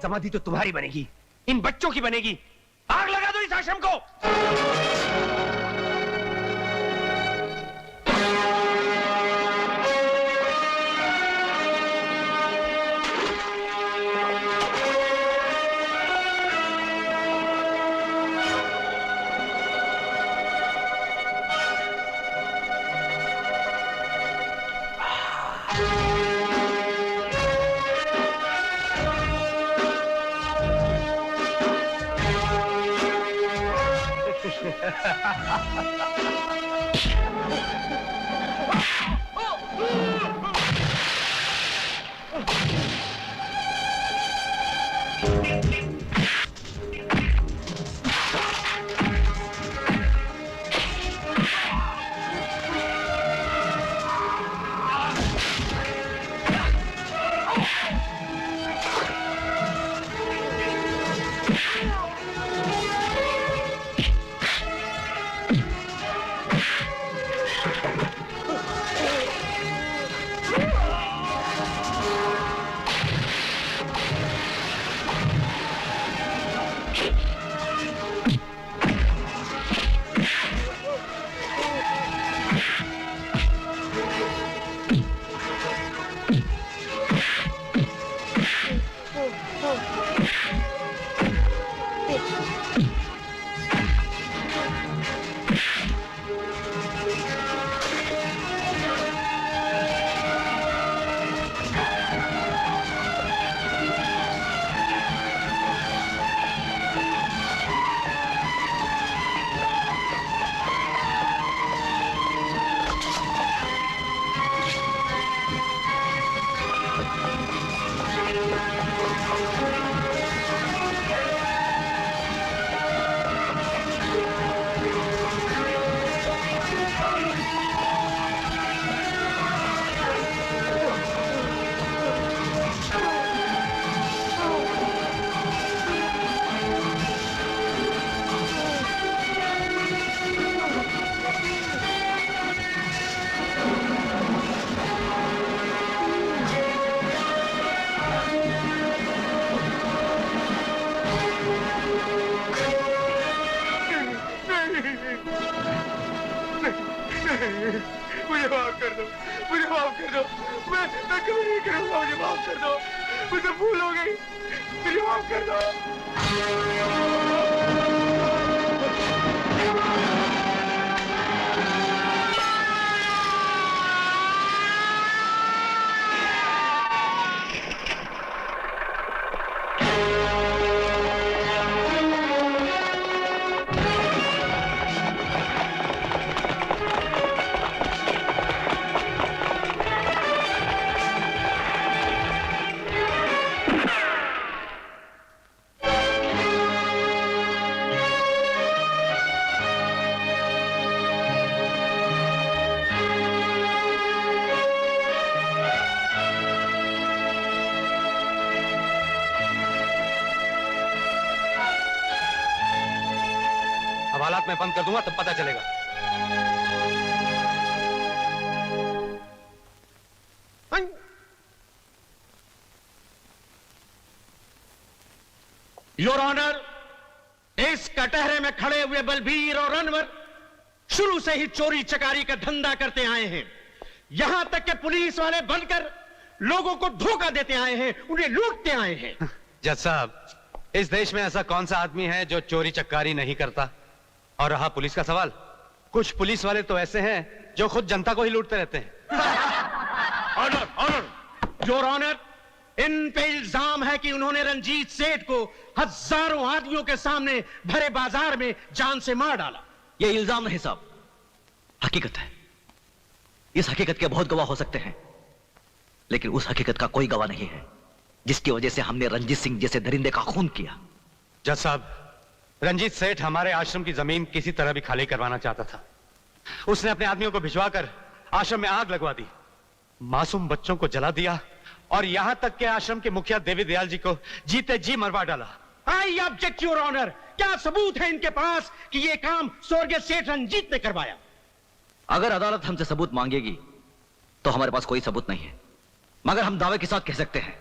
समाधि तो तुम्हारी बनेगी, इन बच्चों की बनेगी। आग लगा दो इस आश्रम को। मैं बंद कर दूंगा तब पता चलेगा। योर ऑनर, इस कटहरे में खड़े हुए बलबीर और अनवर शुरू से ही चोरी चकारी का धंधा करते आए हैं। यहां तक कि पुलिस वाले बनकर लोगों को धोखा देते आए हैं, उन्हें लूटते आए हैं। जज साहब, इस देश में ऐसा कौन सा आदमी है जो चोरी चकारी नहीं करता? और रहा पुलिस का सवाल, कुछ पुलिस वाले तो ऐसे हैं जो खुद जनता को ही लूटते रहते हैं। ऑनर, ऑनर, योर ऑनर, इन पे इल्जाम है कि उन्होंने रंजीत सेठ को हजारों आदमियों के सामने भरे बाजार में जान से मार डाला। यह इल्जाम नहीं साहब, हकीकत है। इस हकीकत के बहुत गवाह हो सकते हैं, लेकिन उस हकीकत का कोई गवाह नहीं है जिसकी वजह से हमने रंजीत सिंह जैसे दरिंदे का खून किया। जज साहब, रंजीत सेठ हमारे आश्रम की जमीन किसी तरह भी खाली करवाना चाहता था। उसने अपने आदमियों को भिजवाकर आश्रम में आग लगवा दी, मासूम बच्चों को जला दिया और यहां तक के आश्रम के मुखिया देवी दयाल जी को जीते जी मरवा डाला। आई ऑब्जेक्ट योर ऑनर, क्या सबूत है इनके पास कि यह काम स्वर्गीय सेठ रंजीत ने करवाया? अगर अदालत हमसे सबूत मांगेगी तो हमारे पास कोई सबूत नहीं है, मगर हम दावे के साथ कह सकते हैं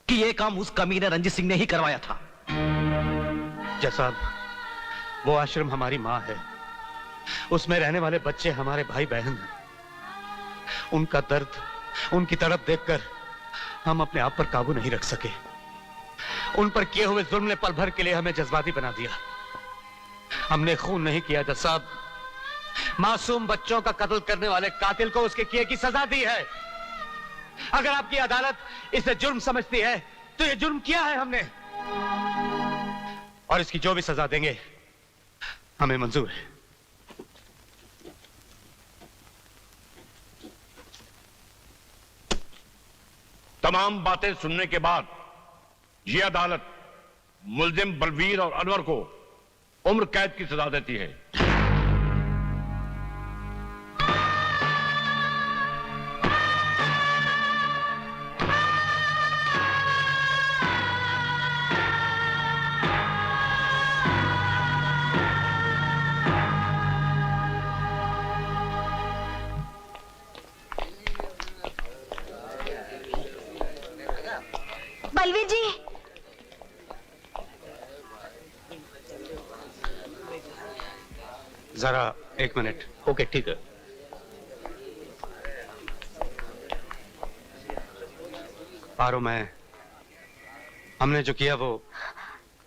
कि यह काम उस कमीने रंजीत सिंह ने ही करवाया था। जज साहब, वो आश्रम हमारी माँ है, उसमें रहने वाले बच्चे हमारे भाई बहन हैं। उनका दर्द, उनकी तड़प देखकर हम अपने आप पर काबू नहीं रख सके। उन पर किए हुए जुल्म ने पल भर के लिए हमें जज्बाती बना दिया। हमने खून नहीं किया जज साहब, मासूम बच्चों का कत्ल करने वाले कातिल को उसके किए की सजा दी है। अगर आपकी अदालत इसे जुर्म समझती है तो ये जुर्म किया है हमने, और इसकी जो भी सजा देंगे हमें मंजूर है। तमाम बातें सुनने के बाद यह अदालत मुल्जिम बलवीर और अनवर को उम्र कैद की सजा देती है। बलवीर जी, जरा एक मिनट। ओके, ठीक है। पारो, हमने जो किया वो,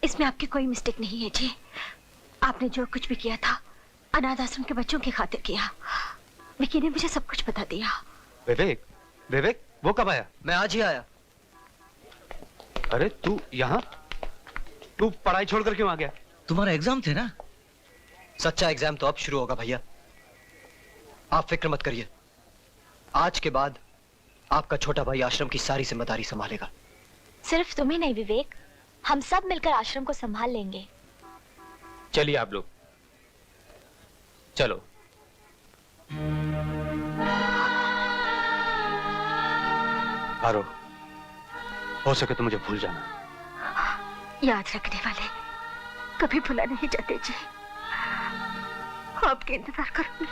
इसमें आपकी कोई मिस्टेक नहीं है जी। आपने जो कुछ भी किया था अनाथ आश्रम के बच्चों की खातिर किया। विकी ने मुझे सब कुछ बता दिया। विवेक, विवेक वो कब आया? मैं आज ही आया। अरे तू यहाँ, तू पढ़ाई छोड़कर क्यों आ गया? तुम्हारा एग्जाम थे ना? सच्चा एग्जाम तो अब शुरू होगा भैया, आप फिक्र मत करिए। आज के बाद आपका छोटा भाई आश्रम की सारी जिम्मेदारी संभालेगा। सिर्फ तुम्हें नहीं विवेक, हम सब मिलकर आश्रम को संभाल लेंगे। चलिए आप लोग, चलो। पारो, हो सके तो मुझे भूल जाना। याद रखने वाले कभी भुला नहीं जाते जी। आपके इंतजार करूंगी।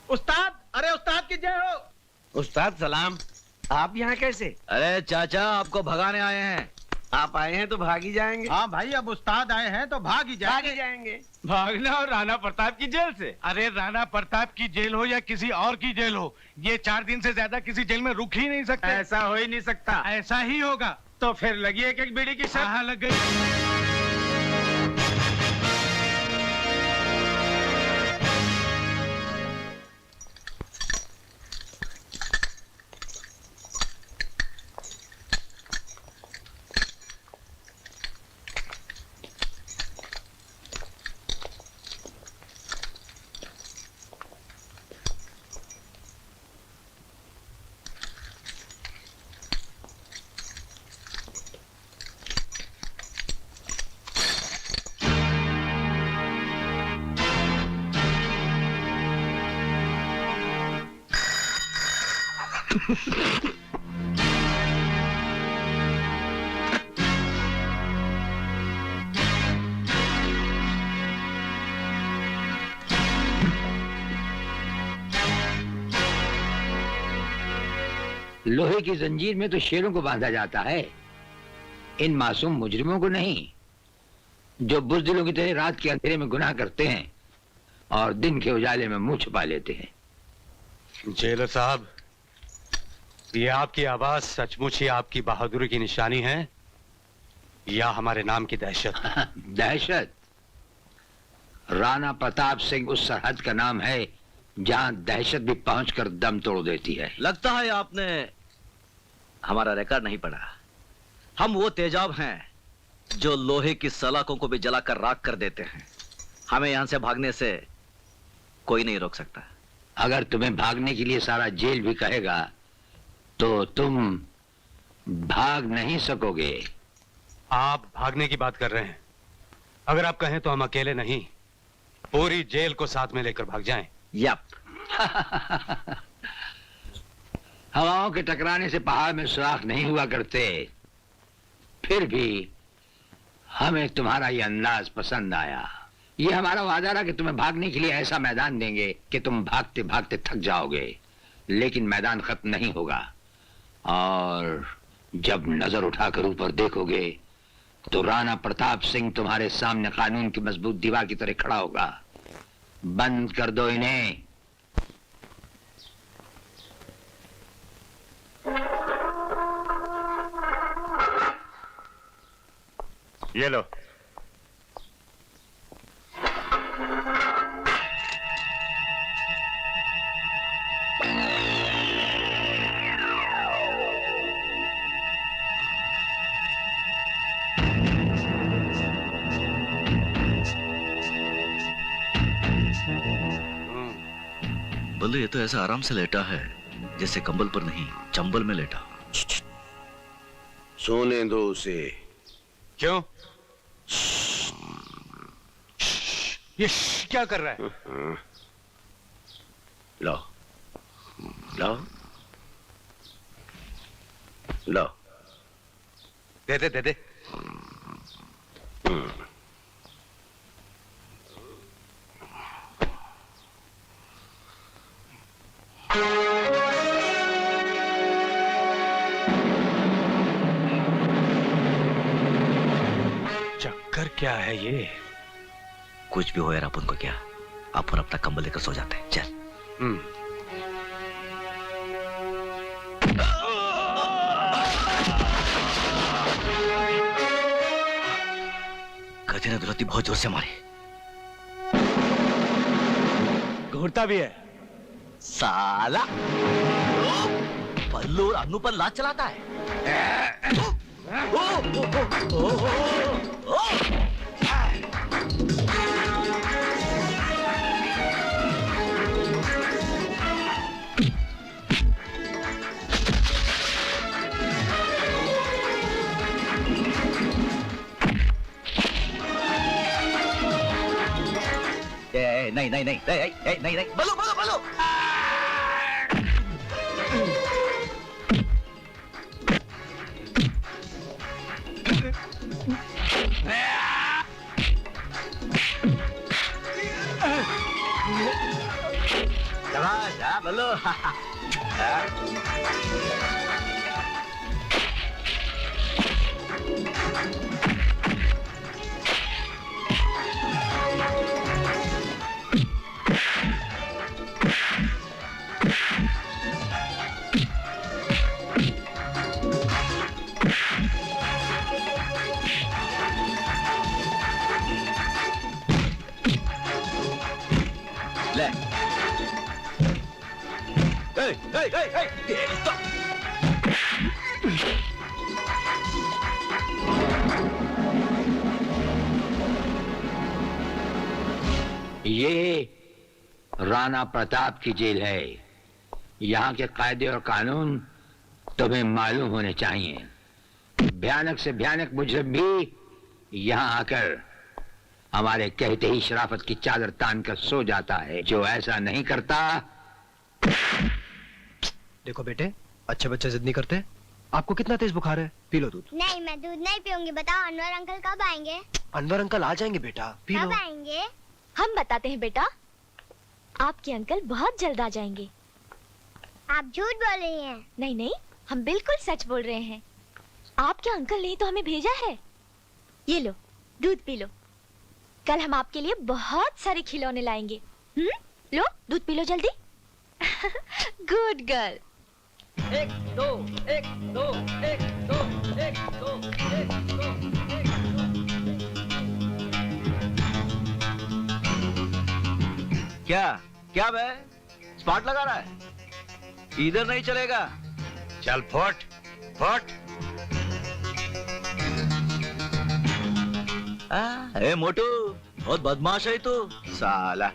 उस्ताद, अरे उस्ताद की जय हो। उस्ताद सलाम। आप यहाँ कैसे? अरे चाचा, आपको भगाने आए हैं। आप आए हैं तो भाग ही जाएंगे। हाँ भाई, अब उस्ताद आए हैं तो भाग ही जाएंगे। भागना और राणा प्रताप की जेल से? अरे राणा प्रताप की जेल हो या किसी और की जेल हो, ये 4 दिन से ज्यादा किसी जेल में रुक ही नहीं सकते। ऐसा हो ही नहीं सकता। ऐसा ही होगा। तो फिर लगी एक बीड़ी की शर्त। कहाँ लग गई? लोहे की जंजीर में तो शेरों को बांधा जाता है, इन मासूम मुजरिमों को नहीं, जो बुज़दिलों की तरह रात के अंधेरे में गुनाह करते हैं और दिन के उजाले में मुंह छुपा लेते हैं। जेलर साहब, ये आपकी आवाज सचमुच ही आपकी बहादुरी की निशानी है या हमारे नाम की दहशत? दहशत? राणा प्रताप सिंह उस सरहद का नाम है जहां दहशत भी पहुंचकर दम तोड़ देती है। लगता है आपने हमारा रिकॉर्ड नहीं पढ़ा। हम वो तेजाब हैं जो लोहे की सलाखों को भी जलाकर राख कर देते हैं। हमें यहां से भागने से कोई नहीं रोक सकता। अगर तुम्हें भागने के लिए सारा जेल भी कहेगा तो तुम भाग नहीं सकोगे। आप भागने की बात कर रहे हैं? अगर आप कहें तो हम अकेले नहीं, पूरी जेल को साथ में लेकर भाग जाएं। यप। हवाओं के टकराने से पहाड़ में सुराख नहीं हुआ करते। फिर भी हमें तुम्हारा ये अंदाज पसंद आया। ये हमारा वादा रहा कि तुम्हें भागने के लिए ऐसा मैदान देंगे कि तुम भागते भागते थक जाओगे, लेकिन मैदान खत्म नहीं होगा। और जब नजर उठाकर ऊपर देखोगे तो राणा प्रताप सिंह तुम्हारे सामने कानून की मजबूत दीवार की तरह खड़ा होगा। बंद कर दो इन्हें। ये लो। बल्लू, ये तो ऐसा आराम से लेटा है जैसे कंबल पर नहीं चंबल में लेटा। सोने दो उसे। क्यों? ये क्या कर रहा है? लो लो लो। दे दे दे दे। चक्कर क्या है ये? कुछ भी हो यार, अपन को क्या, अपन अपना कंबल लेकर सो जाते हैं। चल। गधे ने दुलती बहुत जोर से मारी। घूरता भी है साला। पल्लू और अन्नू पर लात चलाता है। नहीं नहीं नहीं नहीं नहीं नहीं, बल्लू बल्लू बल्लू। जा बल्लू। ले। ये राणा प्रताप की जेल है। यहाँ के कायदे और कानून तुम्हें मालूम होने चाहिए। भयानक से भयानक मुजरिम भी यहाँ आकर हमारे कहते ही शराफत की चादर तान कर सो जाता है। जो ऐसा नहीं करता। देखो बेटे, अच्छे बच्चे जिद नहीं करते। आपको कितना तेज बुखार है? पी लो दूध। नहीं, मैं दूध नहीं पीऊंगी। बताओ अनवर अंकल कब आएंगे? अनवर अंकल आ जाएंगे बेटा, पी लो। कब आएंगे? हम बताते हैं बेटा, आपके अंकल बहुत जल्द आ जाएंगे। आप झूठ बोल रही हैं। नहीं नहीं, हम बिल्कुल सच बोल रहे हैं। आपके अंकल ने तो हमें भेजा है। ये लो, दूध पी लो। कल हम आपके लिए बहुत सारे खिलौने लाएंगे। लो, दूध पी लो जल्दी। Good girl. 1 2 1 2 1 2 1 2 1 2 क्या क्या बे, स्पॉट लगा रहा है? इधर नहीं चलेगा। चल फुट फुट। ए मोटू, बहुत बदमाश है तू साला।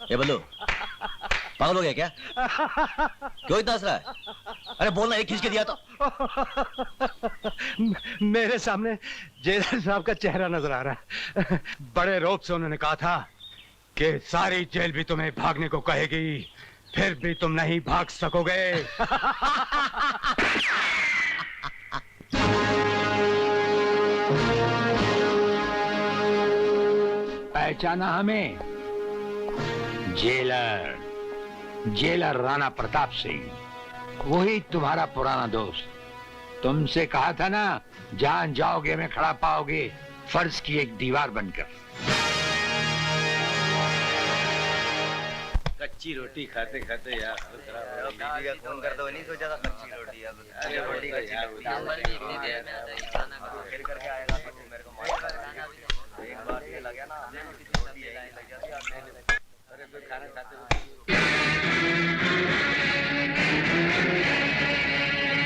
ये बल्लू पागल हो गया क्या? क्यों इतना हंस रहा है? अरे बोलना, एक खींच के दिया तो। मेरे सामने जेलर साहब का चेहरा नजर आ रहा है। बड़े रौब से उन्होंने कहा था कि सारी जेल भी तुम्हें भागने को कहेगी, फिर भी तुम नहीं भाग सकोगे। पहचाना हमें? जेलर राणा प्रताप सिंह, वही तुम्हारा पुराना दोस्त। तुमसे कहा था ना, जान जाओगे में खड़ा पाओगे फर्ज की एक दीवार बनकर। कच्ची रोटी खाते खाते यार फोन कर दो, नहीं सोचा था कच्ची रोटी करके आएगा मेरे को एक बार ये लगा ना, अरे खाना खाते